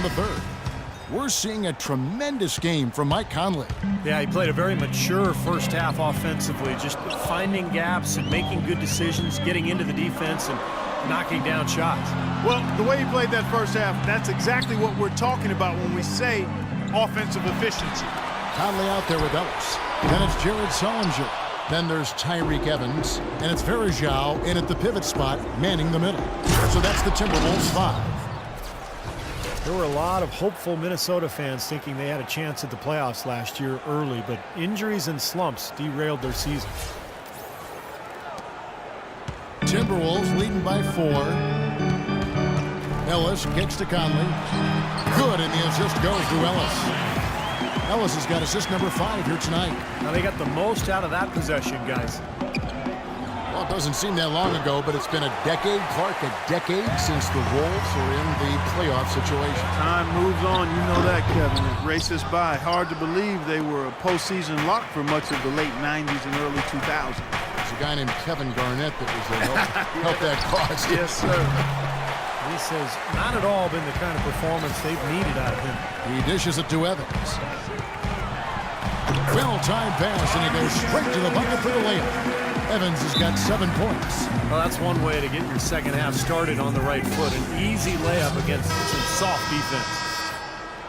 in the third. We're seeing a tremendous game from Mike Conley. Yeah, he played a very mature first half offensively, just finding gaps and making good decisions, getting into the defense and knocking down shots. Well, the way he played that first half, that's exactly what we're talking about when we say offensive efficiency. Conley out there with Ellis. Then it's Jared Sullinger. Then there's Tyreke Evans. And it's Varejao in at the pivot spot, manning the middle. So that's the Timberwolves 5. There were a lot of hopeful Minnesota fans thinking they had a chance at the playoffs last year early, but injuries and slumps derailed their season. Timberwolves leading by 4. Ellis kicks to Conley. Good, and the assist goes to Ellis. Ellis has got assist number 5 here tonight. Now they got the most out of that possession, guys. Well, it doesn't seem that long ago, but it's been a decade, Clark, a decade since the Wolves are in the playoff situation. Time moves on, you know that, Kevin. It races by. Hard to believe they were a postseason lock for much of the late 90s and early 2000s. There's a guy named Kevin Garnett that was help that cause. Yes, sir. This has not at all been the kind of performance they've needed out of him. He dishes it to Evans. Well-timed pass, and he goes straight to the bucket for the layup. Evans has got 7 points. Well, that's one way to get your second half started on the right foot. An easy layup against some soft defense.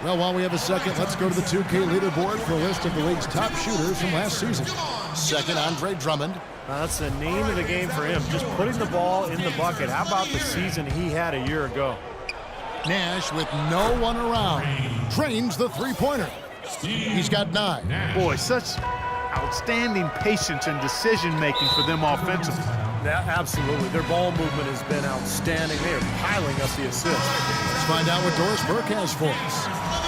Well, while we have a second, let's go to the 2K leaderboard for a list of the league's top shooters from last season. Second, Andre Drummond. That's the name of the game for him, just putting the ball in the bucket. How about the season he had a year ago? Nash, with no one around, drains the three-pointer. He's got 9. Boy, such outstanding patience and decision-making for them offensively. Yeah, absolutely. Their ball movement has been outstanding. They are piling up the assists. Let's find out what Doris Burke has for us.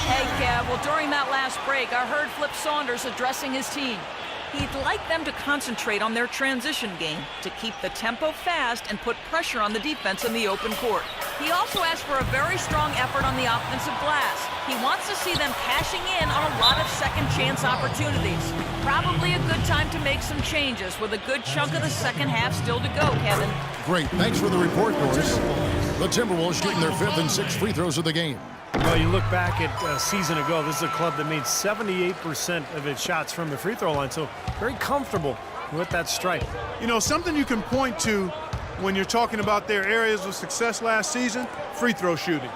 Hey, Kev. Well, during that last break, I heard Flip Saunders addressing his team. He'd like them to concentrate on their transition game, to keep the tempo fast and put pressure on the defense in the open court. He also asked for a very strong effort on the offensive glass. He wants to see them cashing in on a lot of second chance opportunities. Probably a good time to make some changes with a good chunk of the second half still to go, Kevin. Great. Thanks for the report, Doris. The Timberwolves shooting their 5th and 6th free throws of the game. Well, you look back at a season ago, this is a club that made 78% of its shots from the free throw line, so very comfortable with that strike. You know, something you can point to when you're talking about their areas of success last season, free throw shooting.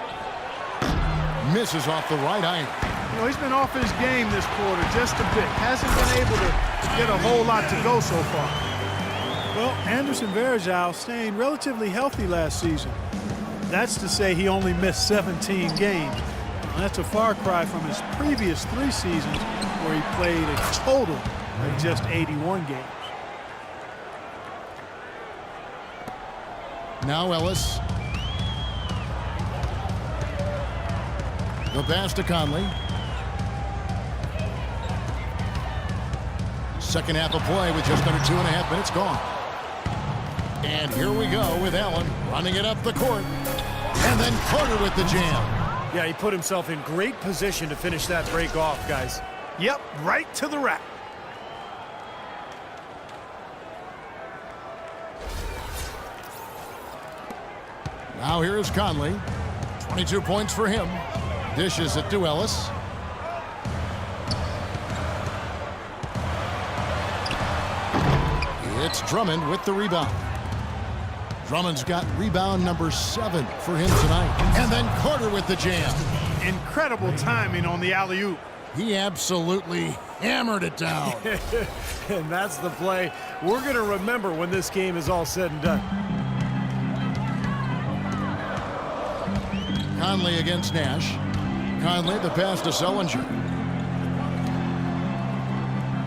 Misses off the right iron. You know, he's been off his game this quarter just a bit. Hasn't been able to get a whole lot to go so far. Well, Anderson Varejao staying relatively healthy last season. That's to say he only missed 17 games. And that's a far cry from his previous 3 seasons where he played a total of just 81 games. Now Ellis. The pass to Conley. Second half of play with just under 2.5 minutes gone. And here we go with Allen running it up the court. And then Carter with the jam. Yeah, he put himself in great position to finish that break off, guys. Yep, right to the rack. Now here is Conley. 22 points for him. Dishes it to Ellis. It's Drummond with the rebound. Drummond's got rebound number 7 for him tonight. And then Carter with the jam. Incredible timing on the alley-oop. He absolutely hammered it down. And that's the play we're going to remember when this game is all said and done. Conley against Nash. Conley, the pass to Sullinger.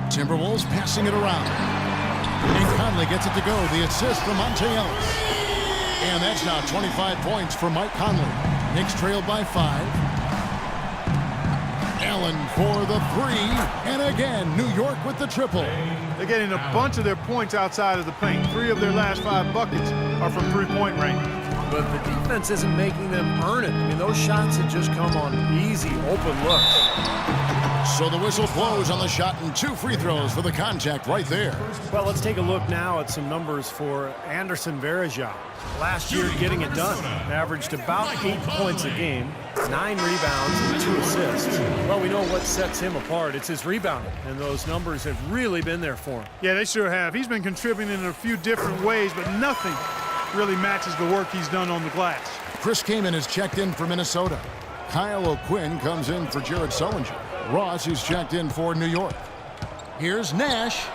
Timberwolves passing it around. And Conley gets it to go. The assist from Monte Ellis. And that's now 25 points for Mike Conley. Knicks trailed by 5. Allen for the 3. And again, New York with the triple. They're getting a bunch of their points outside of the paint. 3 of their last 5 buckets are from three-point range. But the defense isn't making them earn it. I mean, those shots have just come on easy, open looks. So the whistle blows on the shot and 2 free throws for the contact right there. Well, let's take a look now at some numbers for Anderson Varejao. Last year, getting it done. Averaged about 8 points a game, 9 rebounds, and 2 assists. Well, we know what sets him apart. It's his rebounding, and those numbers have really been there for him. Yeah, they sure have. He's been contributing in a few different ways, but nothing really matches the work he's done on the glass. Chris Kaman is checked in for Minnesota. Kyle O'Quinn comes in for Jared Sullinger. Ross is checked in for New York. Here's Nash.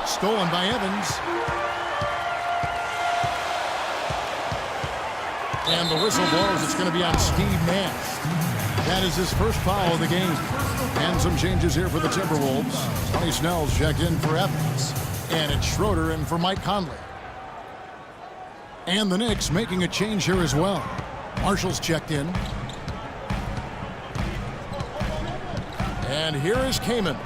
Stolen by Evans. And the whistle blows. It's going to be on Steve Nash. That is his first foul of the game. And some changes here for the Timberwolves. Tony Snell's checked in for Evans. And it's Schroeder in for Mike Conley. And the Knicks making a change here as well. Marshall's checked in. And here is Kaman.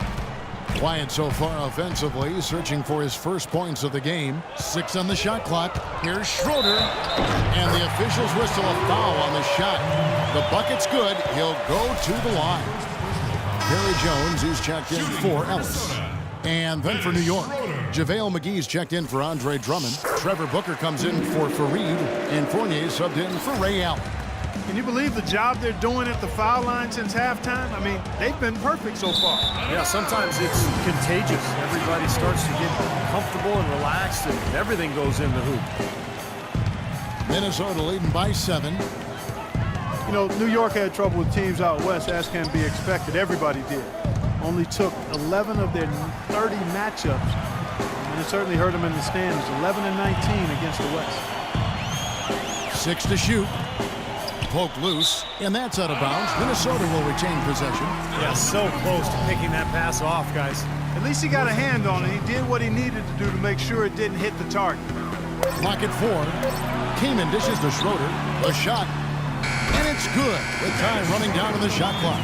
Quiet so far offensively, searching for his first points of the game. 6 on the shot clock. Here's Schroeder. And the officials whistle a foul on the shot. The bucket's good. He'll go to the line. Gary Jones is checked in for Ellis. And then for New York, JaVale McGee's checked in for Andre Drummond. Trevor Booker comes in for Fareed. And Fournier subbed in for Ray Allen. Can you believe the job they're doing at the foul line since halftime? I mean, they've been perfect so far. Yeah, sometimes it's contagious. Everybody starts to get comfortable and relaxed, and everything goes in the hoop. Minnesota leading by 7. You know, New York had trouble with teams out west, as can be expected. Everybody did. Only took 11 of their 30 matchups, and it certainly hurt them in the standings. 11 and 19 against the West. 6 to shoot. Poke loose, and that's out of bounds. Minnesota will retain possession. Yeah, so close to picking that pass off, guys. At least he got a hand on it. He did what he needed to do to make sure it didn't hit the target. Clock at 4. Kaman dishes to Schroeder. The shot. And it's good with time running down to the shot clock.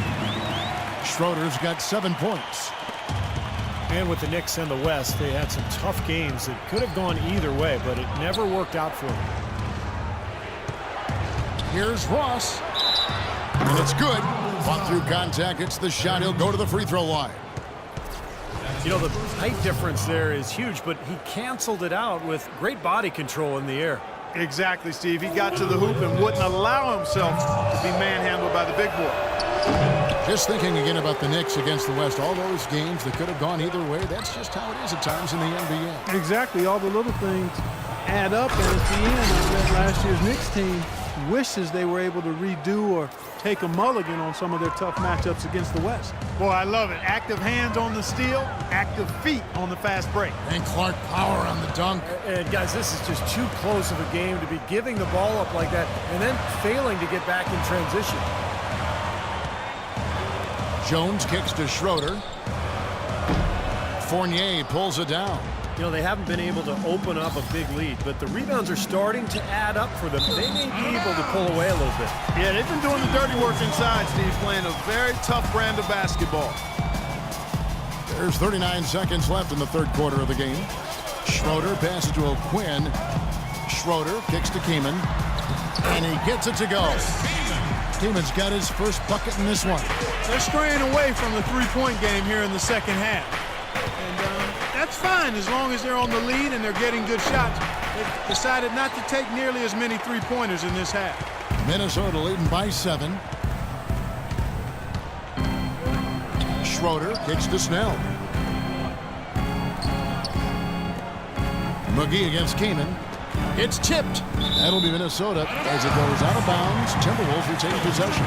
Schroeder's got 7 points. And with the Knicks and the West, they had some tough games that could have gone either way, but it never worked out for them. Here's Ross. And it's good. Fought through contact. It's the shot. He'll go to the free throw line. You know, the height difference there is huge, but he canceled it out with great body control in the air. Exactly, Steve. He got to the hoop and wouldn't allow himself to be manhandled by the big boy. Just thinking again about the Knicks against the West, all those games that could have gone either way, that's just how it is at times in the NBA. Exactly. All the little things add up, and at the end, I bet last year's Knicks team wishes they were able to redo or take a mulligan on some of their tough matchups against the West. Boy, I love it. Active hands on the steal, active feet on the fast break. And Clark power on the dunk. And guys, this is just too close of a game to be giving the ball up like that and then failing to get back in transition. Jones kicks to Schroeder. Fournier pulls it down. You know, they haven't been able to open up a big lead, but the rebounds are starting to add up for them. They may be able to pull away a little bit. Yeah, they've been doing the dirty work inside, Steve, playing a very tough brand of basketball. There's 39 seconds left in the third quarter of the game. Schroeder passes to O'Quinn. Schroeder kicks to Kaman. And he gets it to go. Kaman's got his first bucket in this one. They're straying away from the three-point game here in the second half. And that's fine as long as they're on the lead and they're getting good shots. They've decided not to take nearly as many three-pointers in this half. Minnesota leading by 7. Schroeder kicks to Snell. McGee against Kaman. It's tipped. That'll be Minnesota as it goes out of bounds. Timberwolves retain possession.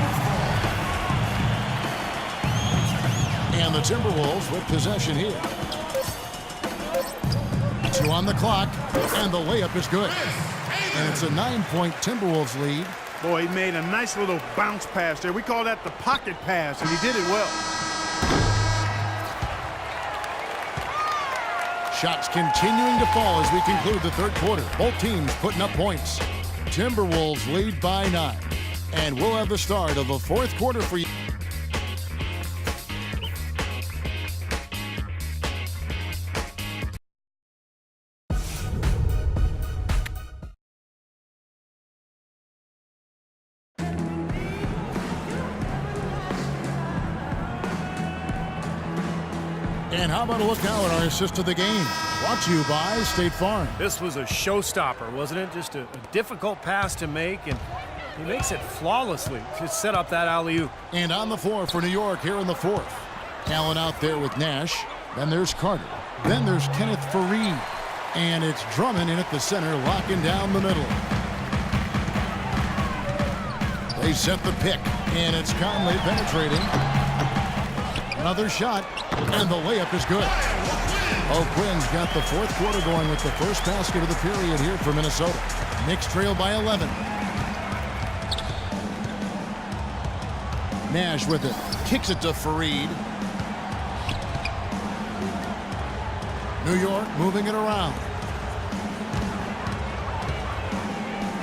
And the Timberwolves with possession here. 2 on the clock, and the layup is good. And it's a 9-point Timberwolves lead. Boy, he made a nice little bounce pass there. We call that the pocket pass, and he did it well. Shots continuing to fall as we conclude the third quarter. Both teams putting up points. Timberwolves lead by 9. And we'll have the start of the fourth quarter for you. And how about a look now at our assist of the game? Brought to you by State Farm. This was a showstopper, wasn't it? Just a difficult pass to make, and he makes it flawlessly to set up that alley-oop. And on the floor for New York here in the fourth. Allen out there with Nash. Then there's Carter. Then there's Kenneth Faried. And it's Drummond in at the center, locking down the middle. They set the pick, and it's Conley penetrating. Another shot, and the layup is good. O'Quinn's got the fourth quarter going with the first basket of the period here for Minnesota. Knicks trail by 11. Nash with it. Kicks it to Faried. New York moving it around.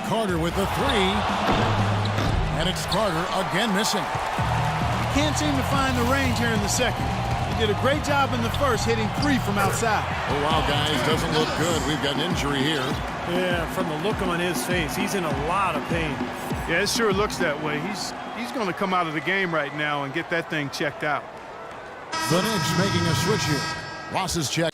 Carter with the three. And it's Carter again missing. Can't seem to find the range here in the second. He did a great job in the first, hitting 3 from outside. Oh, wow, guys, doesn't look good. We've got an injury here. Yeah, from the look on his face, he's in a lot of pain. Yeah, it sure looks that way. He's going to come out of the game right now and get that thing checked out. The Knicks making a switch here. Ross's check.